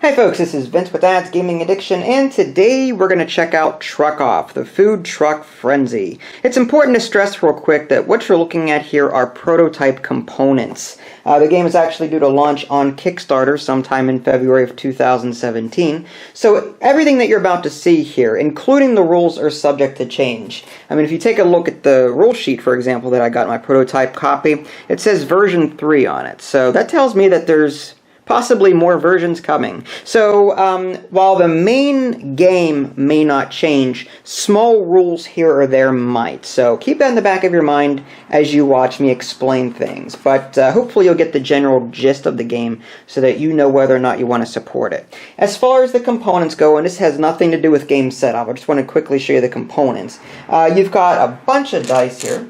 Hi folks, this is Vince with Dad's Gaming Addiction, and today we're going to check out Truck Off, the food truck frenzy. It's important to stress real quick that what you're looking at here are prototype components. The game is actually due to launch on Kickstarter sometime in February of 2017, so everything that you're about to see here, including the rules, are subject to change. I mean, if you take a look at the rule sheet, for example, that I got in my prototype copy, it says version 3 on it, so that tells me that there's possibly more versions coming. So while the main game may not change, small rules here or there might. So keep that in the back of your mind as you watch me explain things. But hopefully you'll get the general gist of the game so that you know whether or not you want to support it. As far as the components go, and this has nothing to do with game setup, I just want to quickly show you the components. You've got a bunch of dice here.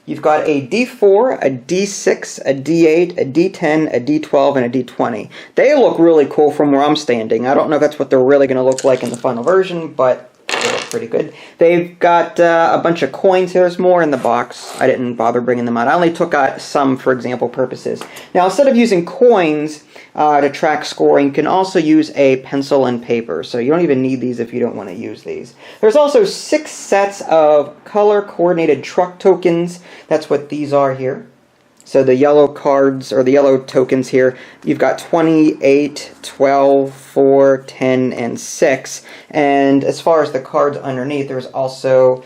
You've got a D4, a D6, a D8, a D10, a D12, and a D20. They look really cool from where I'm standing. I don't know if that's what they're really going to look like in the final version, but they look pretty good. They've got a bunch of coins here. There's more in the box. I didn't bother bringing them out. I only took out some for example purposes. Now, instead of using coins to track scoring, you can also use a pencil and paper. So you don't even need these if you don't want to use these. There's also 6 sets of color-coordinated truck tokens. That's what these are here. So the yellow cards, or the yellow tokens here, you've got 28, 12, 4, 10, and 6. And as far as the cards underneath, there's also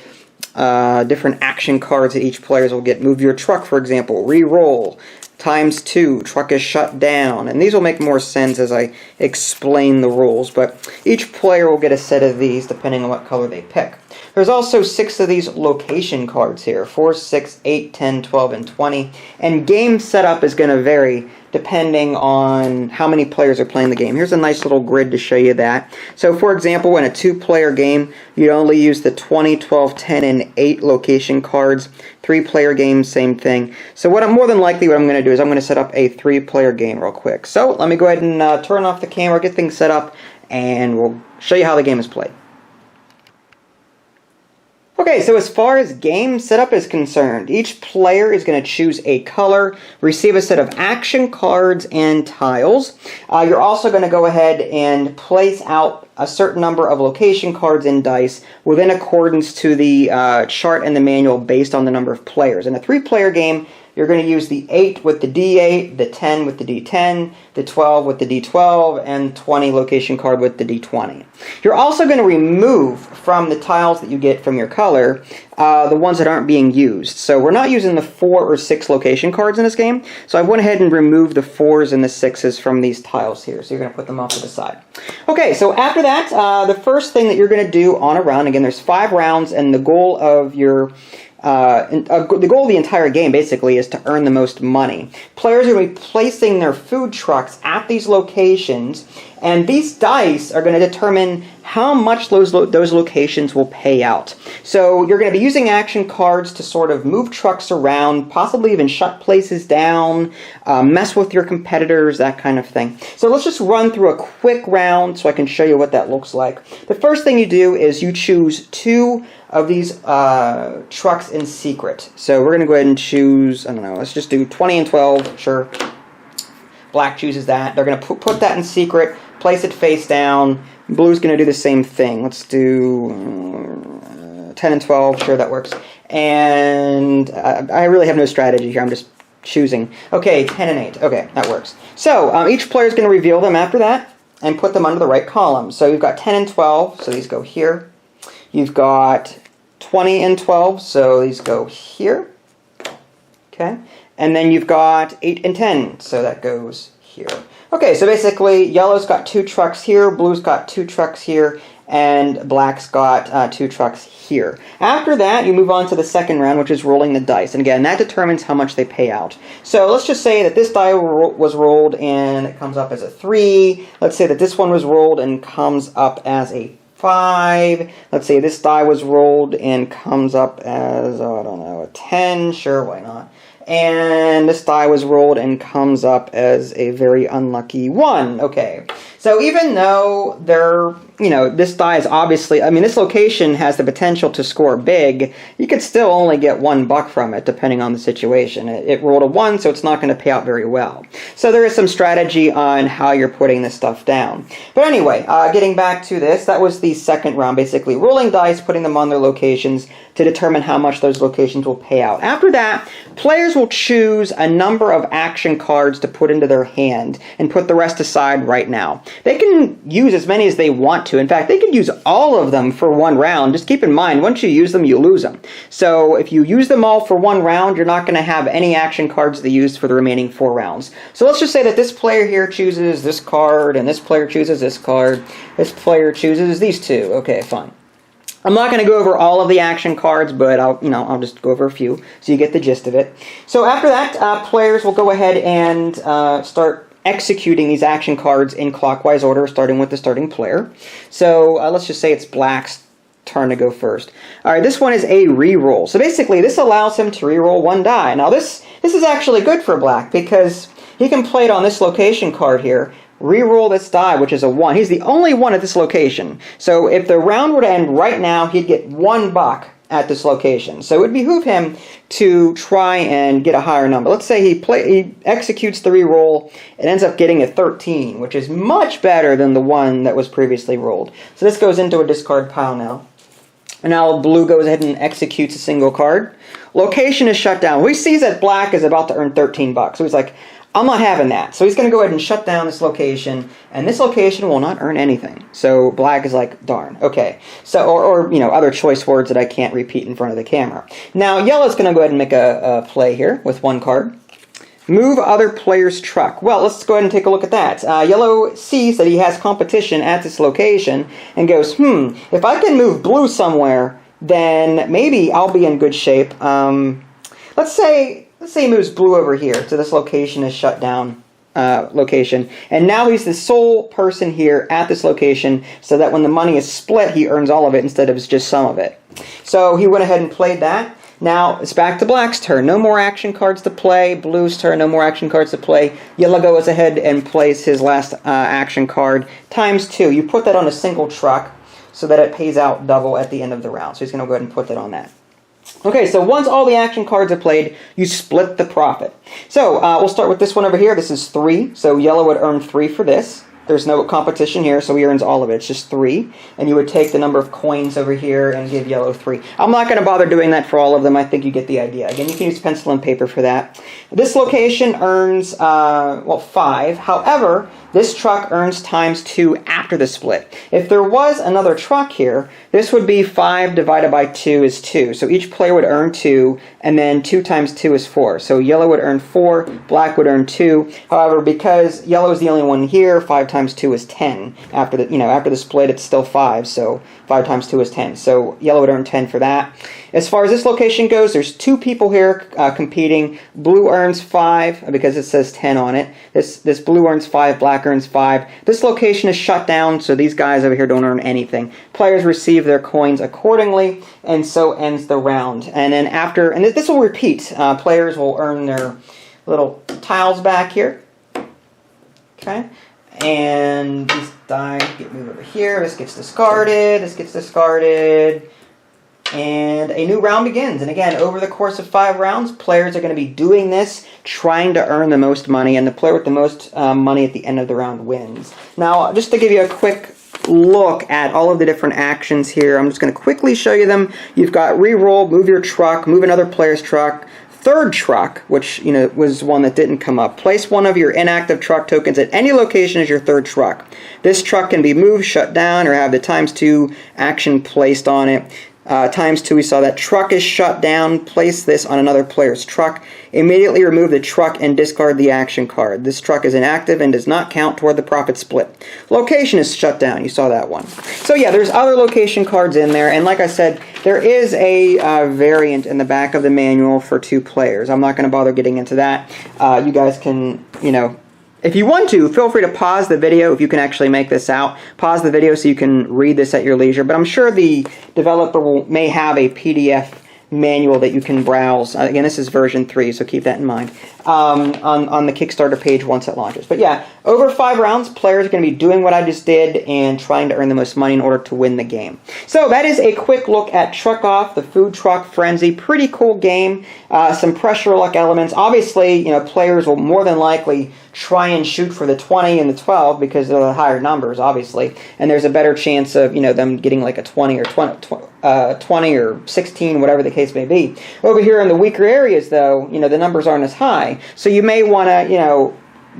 different action cards that each player will get. Move your truck, for example. Re-roll. ×2, truck is shut down, and these will make more sense as I explain the rules, but each player will get a set of these depending on what color they pick. There's also 6 of these location cards here, 4, 6, 8, 10, 12, and 20, and game setup is going to vary depending on how many players are playing the game. Here's a nice little grid to show you that. So for example, in a 2-player game, you only use the 20, 12, 10, and 8 location cards. 3-player game, same thing. So what I'm going to do is I'm going to set up a 3-player game real quick. So let me go ahead and turn off the camera, get things set up, and we'll show you how the game is played. Okay, so as far as game setup is concerned, each player is going to choose a color, receive a set of action cards and tiles. You're also going to go ahead and place out a certain number of location cards and dice within accordance to the chart and the manual based on the number of players. In a 3-player game, you're going to use the 8 with the D8, the 10 with the D10, the 12 with the D12, and 20 location card with the D20. You're also going to remove from the tiles that you get from your color the ones that aren't being used. So we're not using the 4 or 6 location cards in this game, so I went ahead and removed the 4s and the 6s from these tiles here. So you're going to put them off to the side. Okay, so after that, the first thing that you're going to do on a round, again, there's 5 rounds, and the goal of your the goal of the entire game, basically, is to earn the most money. Players are going to be placing their food trucks at these locations, and these dice are going to determine how much those locations will pay out. So you're going to be using action cards to sort of move trucks around, possibly even shut places down, mess with your competitors, that kind of thing. So let's just run through a quick round so I can show you what that looks like. The first thing you do is you choose 2 of these trucks in secret. So we're going to go ahead and choose, I don't know, let's just do 20 and 12, sure. Black chooses that. They're going to put that in secret, place it face down. Blue's going to do the same thing. Let's do 10 and 12, sure, that works. And I really have no strategy here, I'm just choosing. Okay, 10 and 8, okay, that works. So each player is going to reveal them after that and put them under the right column. So you've got 10 and 12, so these go here. You've got 20 and 12, so these go here. Okay. And then you've got 8 and 10, so that goes here. Okay, so basically, yellow's got 2 trucks here, blue's got 2 trucks here, and black's got 2 trucks here. After that, you move on to the second round, which is rolling the dice. And again, that determines how much they pay out. So let's just say that this die was rolled and it comes up as a 3. Let's say that this one was rolled and comes up as a 5. Let's say this die was rolled and comes up as, I don't know, a 10. Sure, why not? And this die was rolled and comes up as a very unlucky 1. Okay, so even though they're you know, this die is obviously, I mean, this location has the potential to score big. You could still only get $1 from it, depending on the situation. It rolled a 1, so it's not going to pay out very well. So there is some strategy on how you're putting this stuff down. But anyway, getting back to this, that was the second round, basically rolling dice, putting them on their locations to determine how much those locations will pay out. After that, players will choose a number of action cards to put into their hand and put the rest aside right now. They can use as many as they want to. In fact, they could use all of them for one round. Just keep in mind, once you use them, you lose them. So if you use them all for one round, you're not going to have any action cards to use for the remaining 4 rounds. So let's just say that this player here chooses this card, and this player chooses this card. This player chooses these 2. Okay, fine. I'm not going to go over all of the action cards, but I'll just go over a few so you get the gist of it. So after that, players will go ahead and start executing these action cards in clockwise order, starting with the starting player. So let's just say it's Black's turn to go first. All right, this one is a reroll. So basically, this allows him to reroll 1 die. Now this is actually good for Black because he can play it on this location card here. Reroll this die, which is a 1. He's the only one at this location. So if the round were to end right now, he'd get $1 at this location. So it would behoove him to try and get a higher number. Let's say he executes the reroll and ends up getting a 13, which is much better than the 1 that was previously rolled. So this goes into a discard pile now. And now Blue goes ahead and executes a single card. Location is shut down. We see that Black is about to earn $13. So he's like, I'm not having that. So he's going to go ahead and shut down this location, and this location will not earn anything. So Black is like, darn, okay. So, or other choice words that I can't repeat in front of the camera. Now, Yellow's going to go ahead and make a play here with 1 card. Move other player's truck. Well, let's go ahead and take a look at that. Yellow sees that he has competition at this location and goes, if I can move Blue somewhere, then maybe I'll be in good shape. Let's say he moves Blue over here to this location is shut down location. And now he's the sole person here at this location so that when the money is split, he earns all of it instead of just some of it. So he went ahead and played that. Now it's back to Black's turn. No more action cards to play. Blue's turn. No more action cards to play. Yellow goes ahead and plays his last action card ×2. You put that on a single truck so that it pays out double at the end of the round. So he's going to go ahead and put that on that. Okay, so once all the action cards are played, you split the profit. So we'll start with this one over here. This is 3, so Yellow would earn 3 for this. There's no competition here, so he earns all of it. It's just 3. And you would take the number of coins over here and give Yellow 3. I'm not going to bother doing that for all of them. I think you get the idea. Again, you can use pencil and paper for that. This location earns, 5. However, this truck earns ×2 after the split. If there was another truck here, this would be 5 divided by 2 is 2. So each player would earn 2, and then 2 times 2 is 4. So Yellow would earn 4, Black would earn 2. However, because Yellow is the only one here, 5 times 2 is 10. After the split, it's still 5. So 5 times 2 is 10. So Yellow would earn 10 for that. As far as this location goes, there's 2 people here competing. Blue earns 5 because it says 10 on it. This Blue earns 5, Black earns 5. This location is shut down, so these guys over here don't earn anything. Players receive their coins accordingly, and so ends the round. And then after, and this will repeat. Players will earn their little tiles back here. Okay. And these die get moved over here. This gets discarded. This gets discarded. And a new round begins. And again, over the course of 5 rounds, players are going to be doing this, trying to earn the most money, and the player with the most money at the end of the round wins. Now, just to give you a quick look at all of the different actions here, I'm just going to quickly show you them. You've got reroll, move your truck, move another player's truck, third truck, which was one that didn't come up. Place one of your inactive truck tokens at any location as your third truck. This truck can be moved, shut down, or have the ×2 action placed on it. ×2, we saw that truck is shut down. Place this on another player's truck. Immediately remove the truck and discard the action card. This truck is inactive and does not count toward the profit split. Location is shut down. You saw that one. So yeah, there's other location cards in there, and like I said, there is a variant in the back of the manual for 2 players. I'm not going to bother getting into that. You guys can, if you want to, feel free to pause the video if you can actually make this out. Pause the video so you can read this at your leisure. But I'm sure the developer may have a PDF manual that you can browse. Again, this is version 3, so keep that in mind. on the Kickstarter page once it launches. But yeah, over 5 rounds, players are going to be doing what I just did and trying to earn the most money in order to win the game. So that is a quick look at Truck Off, the Food Truck Frenzy. Pretty cool game. Some pressure luck elements. Obviously, players will more than likely try and shoot for the 20 and the 12 because they're the higher numbers, obviously, and there's a better chance of them getting like a 20 or 20 or 16, whatever the case may be. Over here in the weaker areas, though, the numbers aren't as high, so you may want to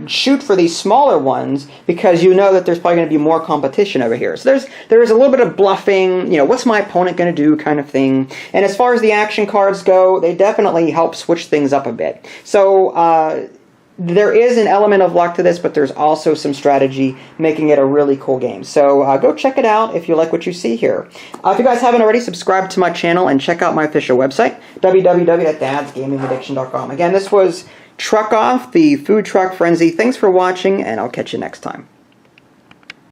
shoot for these smaller ones because that there's probably going to be more competition over here. So there is a little bit of bluffing, what's my opponent going to do kind of thing. And as far as the action cards go, they definitely help switch things up a bit. So there is an element of luck to this, but there's also some strategy making it a really cool game. So go check it out if you like what you see here. If you guys haven't already, subscribe to my channel and check out my official website, www.dadsgamingaddiction.com. Again, this was Truck Off, the Food Truck Frenzy. Thanks for watching, and I'll catch you next time.